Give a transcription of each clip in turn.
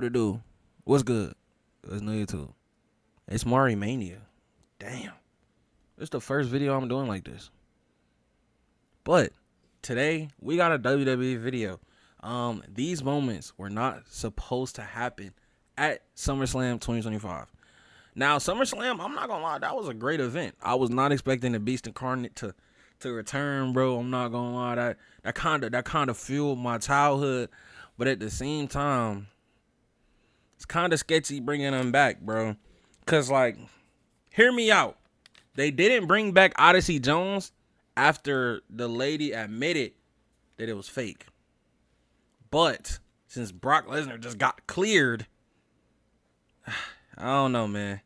What to do? What's good? It's new YouTube. It's Mari Mania. Damn. It's the first video I'm doing like this. But today we got a WWE video. These moments were not supposed to happen at Summerslam 2025. Now, SummerSlam, I'm not gonna lie, that was a great event. I was not expecting the Beast Incarnate to return, bro. I'm not gonna lie, that kind of fueled my childhood, but at the same time, it's kind of sketchy bringing them back, bro. Cause like, hear me out. They didn't bring back Odyssey Jones after the lady admitted that it was fake. But since Brock Lesnar just got cleared, I don't know, man.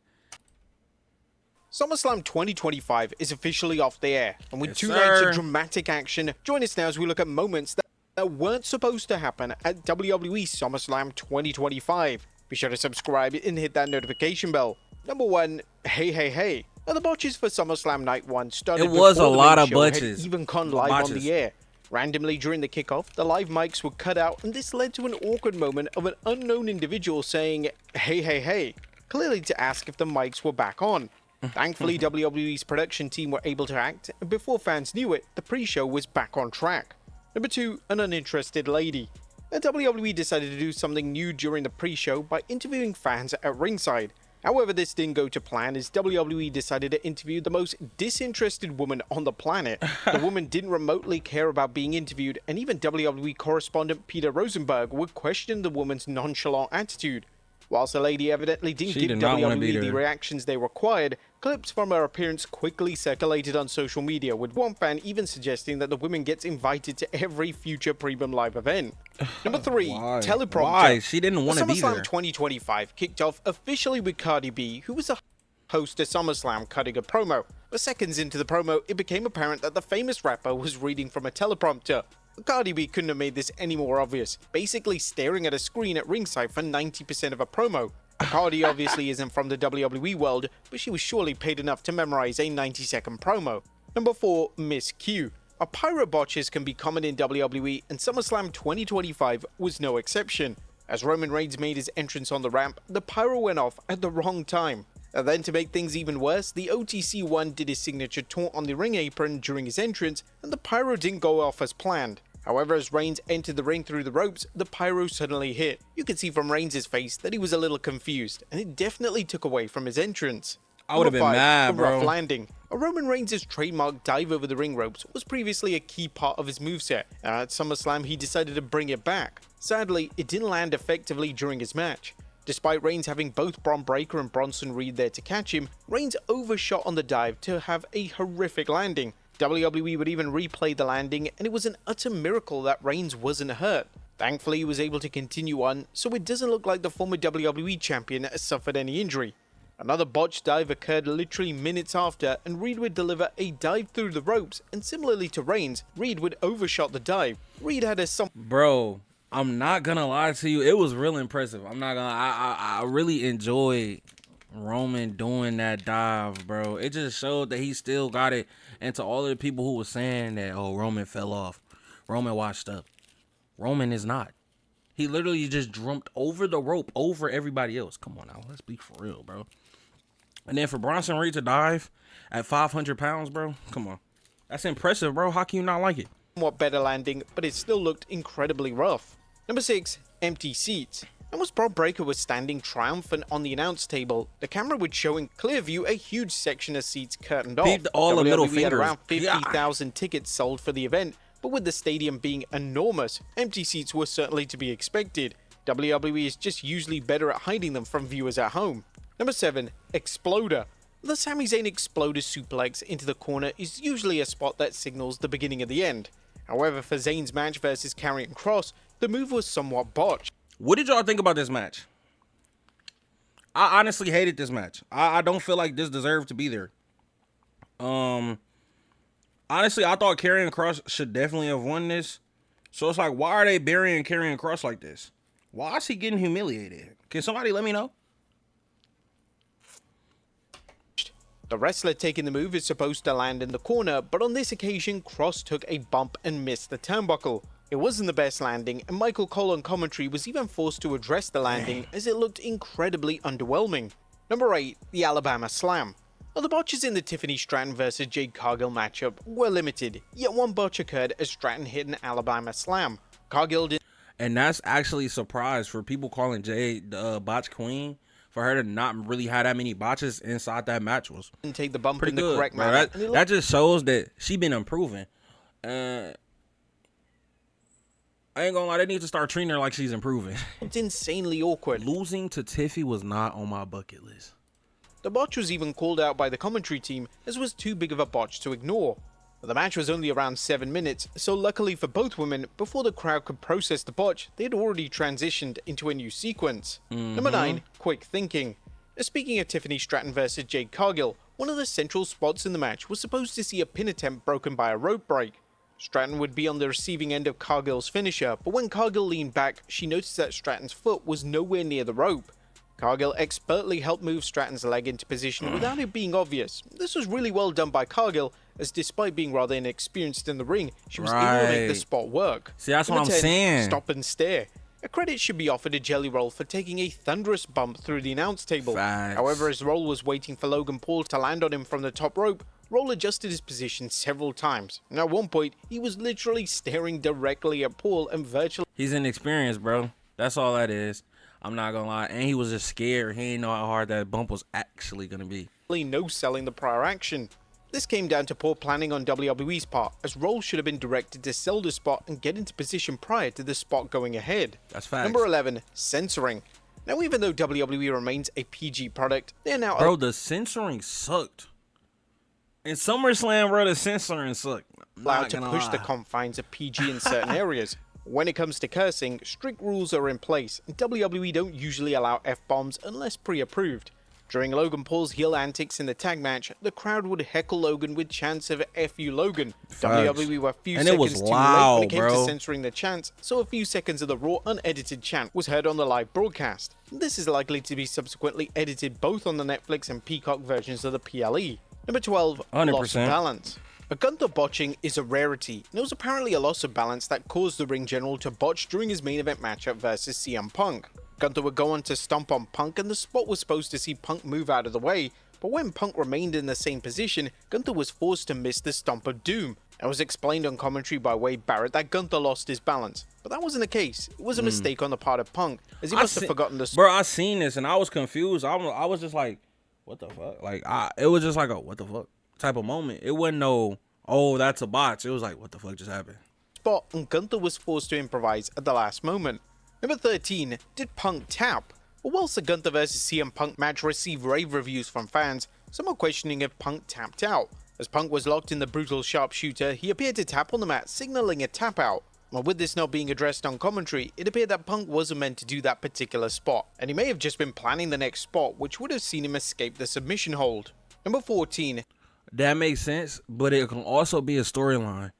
SummerSlam 2025 is officially off the air, and with Yes, two sir. nights of dramatic action, join us now as we look at moments that weren't supposed to happen at WWE SummerSlam 2025. Be sure to subscribe and hit that notification bell. Number 1, hey. Now the botches for SummerSlam Night 1 started It was before a the lot main of show had botches. even gone live on Botches. the air. Randomly during the kickoff, the live mics were cut out, and this led to an awkward moment of an unknown individual saying, hey, clearly to ask if the mics were back on. Thankfully, WWE's production team were able to act, and before fans knew it, the pre-show was back on track. Number 2, an uninterested lady. And WWE decided to do something new during the pre-show by interviewing fans at ringside. However, this didn't go to plan as WWE decided to interview the most disinterested woman on the planet. The woman didn't remotely care about being interviewed, and even WWE correspondent Peter Rosenberg would question the woman's nonchalant attitude. Whilst the lady evidently didn't She give did not wanna be WWE the there. reactions they required, clips from her appearance quickly circulated on social media, with one fan even suggesting that the woman gets invited to every future Premium Live event. Number 3, Why? teleprompter. Why? She didn't The want to be SummerSlam there. 2025 kicked off officially with Cardi B, who was the host of SummerSlam, cutting a promo. But seconds into the promo, it became apparent that the famous rapper was reading from a teleprompter. Cardi B couldn't have made this any more obvious, basically staring at a screen at ringside for 90% of a promo. Cardi obviously isn't from the WWE world, but she was surely paid enough to memorize a 90-second promo. Number 4, Miss Q. A pyro botches can be common in WWE, and SummerSlam 2025 was no exception. As Roman Reigns made his entrance on the ramp, the pyro went off at the wrong time. And then to make things even worse, the OTC1 did his signature taunt on the ring apron during his entrance, and the pyro didn't go off as planned. However, as Reigns entered the ring through the ropes, the pyro suddenly hit. You could see from Reigns' face that he was a little confused, and it definitely took away from his entrance. I would have Number been 5, mad, the bro. rough landing. A Roman Reigns' trademark dive over the ring ropes was previously a key part of his moveset, and at SummerSlam he decided to bring it back. Sadly, it didn't land effectively during his match. Despite Reigns having both Bron Breakker and Bronson Reed there to catch him, Reigns overshot on the dive to have a horrific landing. WWE would even replay the landing, and it was an utter miracle that Reigns wasn't hurt. Thankfully, he was able to continue on, so it doesn't look like the former WWE champion has suffered any injury. Another botched dive occurred literally minutes after, and Reed would deliver a dive through the ropes, and similarly to Reigns, Reed would overshot the dive. Reed had a Bro, I'm not gonna lie to you. It was real impressive. I'm not gonna. I really enjoyed Roman doing that dive, bro. It just showed that he still got it. And to all of the people who were saying that, oh, Roman fell off, Roman washed up. Roman is not. He literally just jumped over the rope over everybody else. Come on now, let's be for real, bro. And then for Bronson Reed to dive at 500 pounds, bro. Come on, that's impressive, bro. How can you not like it? somewhat better landing, but it still looked incredibly rough. Number 6, empty seats. And as Bron Breakker was standing triumphant on the announce table, the camera would show in clear view a huge section of seats curtained off. Peeped all the middle WWE had fingers. around 50,000 tickets sold for the event, but with the stadium being enormous, empty seats were certainly to be expected. WWE is just usually better at hiding them from viewers at home. Number 7, Exploder. The Sami Zayn Exploder suplex into the corner is usually a spot that signals the beginning of the end. However, for Zayn's match versus Karrion Kross, the move was somewhat botched. What did y'all think about this match? I honestly hated this match. I don't feel like this deserved to be there. Honestly, I thought Karrion Kross should definitely have won this. So it's like, why are they burying Karrion Kross like this? Why is he getting humiliated? Can somebody let me know? The wrestler taking the move is supposed to land in the corner, but on this occasion, Kross took a bump and missed the turnbuckle. It wasn't the best landing, and Michael Cole on commentary was even forced to address the landing as it looked incredibly underwhelming. Number 8. The Alabama Slam. Well, the botches in the Tiffany Stratton vs Jade Cargill matchup were limited, yet one botch occurred as Stratton hit an Alabama Slam. Cargill did. And that's actually a surprise for people calling Jade the botch queen. For her to not really have that many botches inside that match was didn't take the bump pretty in the good. correct Bro, manner. that just shows that she been improving. I ain't gonna lie, they need to start treating her like she's improving. It's insanely awkward. Losing to Tiffy was not on my bucket list. The botch was even called out by the commentary team as it was too big of a botch to ignore. The match was only around 7 minutes, so luckily for both women, before the crowd could process the botch, they had already transitioned into a new sequence. Number 9. Quick thinking. Now, speaking of Tiffany Stratton vs Jade Cargill, one of the central spots in the match was supposed to see a pin attempt broken by a rope break. Stratton would be on the receiving end of Cargill's finisher, but when Cargill leaned back, she noticed that Stratton's foot was nowhere near the rope. Cargill expertly helped move Stratton's leg into position without it being obvious. This was really well done by Cargill, as despite being rather inexperienced in the ring, she was able to make the spot work. See, that's what Number I'm 10, saying. Stop and stare. A credit should be offered to Jelly Roll for taking a thunderous bump through the announce table. Facts. However, as Roll was waiting for Logan Paul to land on him from the top rope, Roll adjusted his position several times, and at one point, he was literally staring directly at Paul and virtually... He's inexperienced, bro. That's all that is. I'm not gonna lie. And he was just scared. He didn't know how hard that bump was actually gonna be. no-selling the prior action. This came down to poor planning on WWE's part, as Roll should have been directed to sell the spot and get into position prior to the spot going ahead. That's facts. Number 11. Censoring. Now, even though WWE remains a PG product, they are now... Bro, the censoring sucked. In SummerSlam, bro, the censoring sucked. allowed to push the confines of PG in certain areas. When it comes to cursing, strict rules are in place, and WWE don't usually allow F-bombs unless pre-approved. During Logan Paul's heel antics in the tag match, the crowd would heckle Logan with chants of "F you Logan." WWE were a few seconds too late when it came to censoring the chants, so a few seconds of the raw unedited chant was heard on the live broadcast. This is likely to be subsequently edited both on the Netflix and Peacock versions of the PLE. Number 12, 100%. loss of balance. A Gunther botching is a rarity, and it was apparently a loss of balance that caused the ring general to botch during his main event matchup versus CM Punk. Gunther would go on to stomp on Punk, and the spot was supposed to see Punk move out of the way, but when Punk remained in the same position, Gunther was forced to miss the Stomp of Doom. It was explained on commentary by Wade Barrett that Gunther lost his balance, but that wasn't the case. It was a mistake on the part of Punk, as he must have forgotten the... Bro, I seen this, and I was confused. I was just like, what the fuck? Like, it was just like a what the fuck type of moment. It wasn't no, oh, that's a botch. It was like, what the fuck just happened? Spot, and Gunther was forced to improvise at the last moment. Number 13, did Punk tap? Well, whilst the Gunther vs CM Punk match received rave reviews from fans, some are questioning if Punk tapped out. As Punk was locked in the brutal sharpshooter, he appeared to tap on the mat, signaling a tap out. Well, with this not being addressed on commentary, it appeared that Punk wasn't meant to do that particular spot, and he may have just been planning the next spot, which would have seen him escape the submission hold. Number 14. That makes sense, but it can also be a storyline.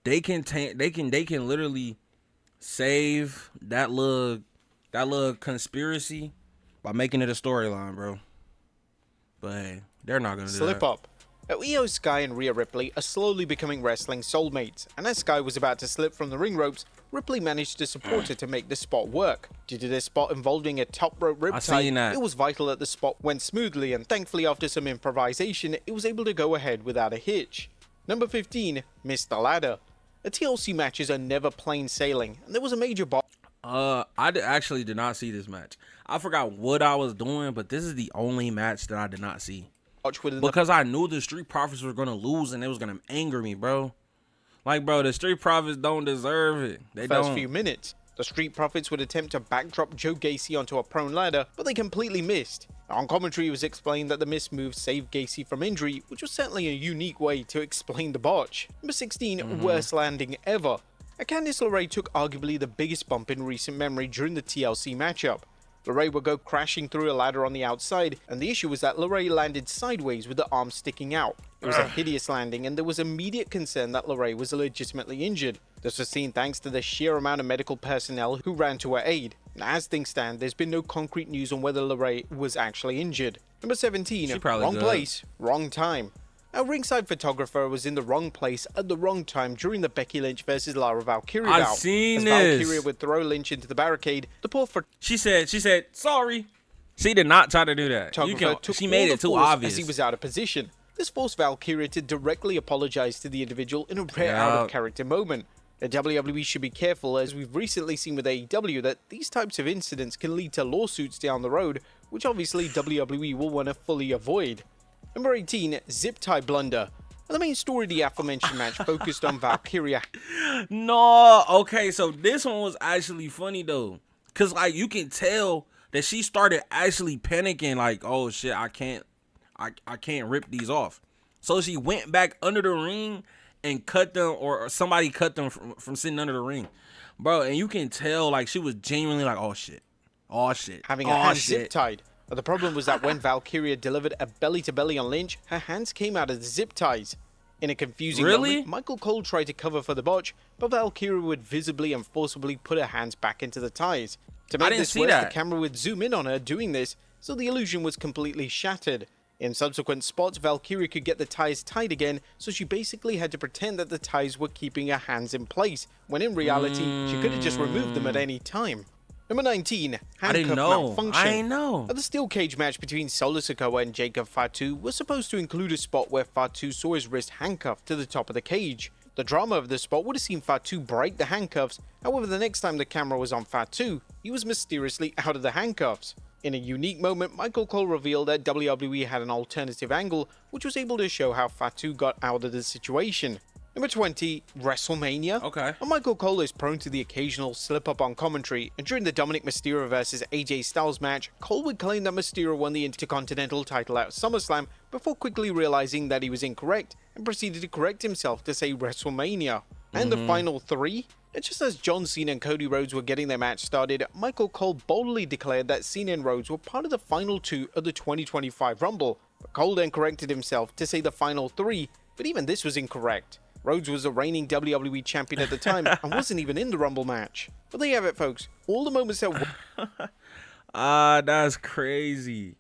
They can literally save that little conspiracy by making it a storyline, bro. But hey, they're not gonna do that. Slip up. Now, Io Sky and Rhea Ripley are slowly becoming wrestling soulmates, and as Sky was about to slip from the ring ropes, Ripley managed to support her to make the spot work. Due to this spot involving a top rope riptide, it was vital that the spot went smoothly, and thankfully after some improvisation, it was able to go ahead without a hitch. Number 15, Missed the Ladder. The TLC matches are never plain sailing, and there was a major actually did not see this match. I forgot what I was doing, but this is the only match that I did not see. Because I knew the Street Profits were going to lose and it was going to anger me, bro. Like, bro, the Street Profits don't deserve it. They don't. First few minutes, the Street Profits would attempt to backdrop Joe Gacy onto a prone ladder, but they completely missed. On commentary, it was explained that the missed move saved Gacy from injury, which was certainly a unique way to explain the botch. Number 16, worst landing ever. Candice LeRae took arguably the biggest bump in recent memory during the TLC matchup. LeRae would go crashing through a ladder on the outside, and the issue was that LeRae landed sideways with the arm sticking out. It was a hideous landing, and there was immediate concern that LeRae was legitimately injured. This was seen thanks to the sheer amount of medical personnel who ran to her aid. Now, as things stand, there's been no concrete news on whether LeRae was actually injured. Number 17, wrong place, wrong time. Our ringside photographer was in the wrong place at the wrong time during the Becky Lynch versus Lara Valkyria I've bout. seen As this. Valkyria would throw Lynch into the barricade, the poor She said, sorry. She did not try to do that. She made it too obvious. as he was out of position. This forced Valkyria to directly apologize to the individual in a rare out-of-character moment. The WWE should be careful, as we've recently seen with AEW, that these types of incidents can lead to lawsuits down the road, which obviously WWE will want to fully avoid. Number 18, Zip Tie Blunder. The main story of the aforementioned match focused on Valkyria. No, okay, so this one was actually funny though, cause like you can tell that she started actually panicking, like, oh shit, I can't rip these off. So she went back under the ring and cut them, or somebody cut them from sitting under the ring, bro. And you can tell like she was genuinely like, oh shit, Having her hands zip tied. But the problem was that when Valkyria delivered a belly-to-belly on Lynch, her hands came out of the zip ties. In a confusing moment, Michael Cole tried to cover for the botch, but Valkyria would visibly and forcibly put her hands back into the ties. To make this worse, the camera would zoom in on her doing this, so the illusion was completely shattered. In subsequent spots, Valkyria could get the ties tied again, so she basically had to pretend that the ties were keeping her hands in place, when in reality, she could have just removed them at any time. Number 19, handcuff malfunction. I didn't know. The steel cage match between Solo Sikoa and Jacob Fatu was supposed to include a spot where Fatu saw his wrist handcuffed to the top of the cage. The drama of the spot would have seen Fatu break the handcuffs, however the next time the camera was on Fatu, he was mysteriously out of the handcuffs. In a unique moment, Michael Cole revealed that WWE had an alternative angle, which was able to show how Fatu got out of the situation. Number 20, WrestleMania. Okay. And Michael Cole is prone to the occasional slip-up on commentary, and during the Dominic Mysterio vs AJ Styles match, Cole would claim that Mysterio won the Intercontinental title at SummerSlam before quickly realizing that he was incorrect and proceeded to correct himself to say WrestleMania. And the final 3? Just as John Cena and Cody Rhodes were getting their match started, Michael Cole boldly declared that Cena and Rhodes were part of the final 2 of the 2025 Rumble, but Cole then corrected himself to say the final 3, but even this was incorrect. Rhodes was the reigning WWE champion at the time and wasn't even in the Rumble match. But there you have it, folks. All the moments that that's crazy.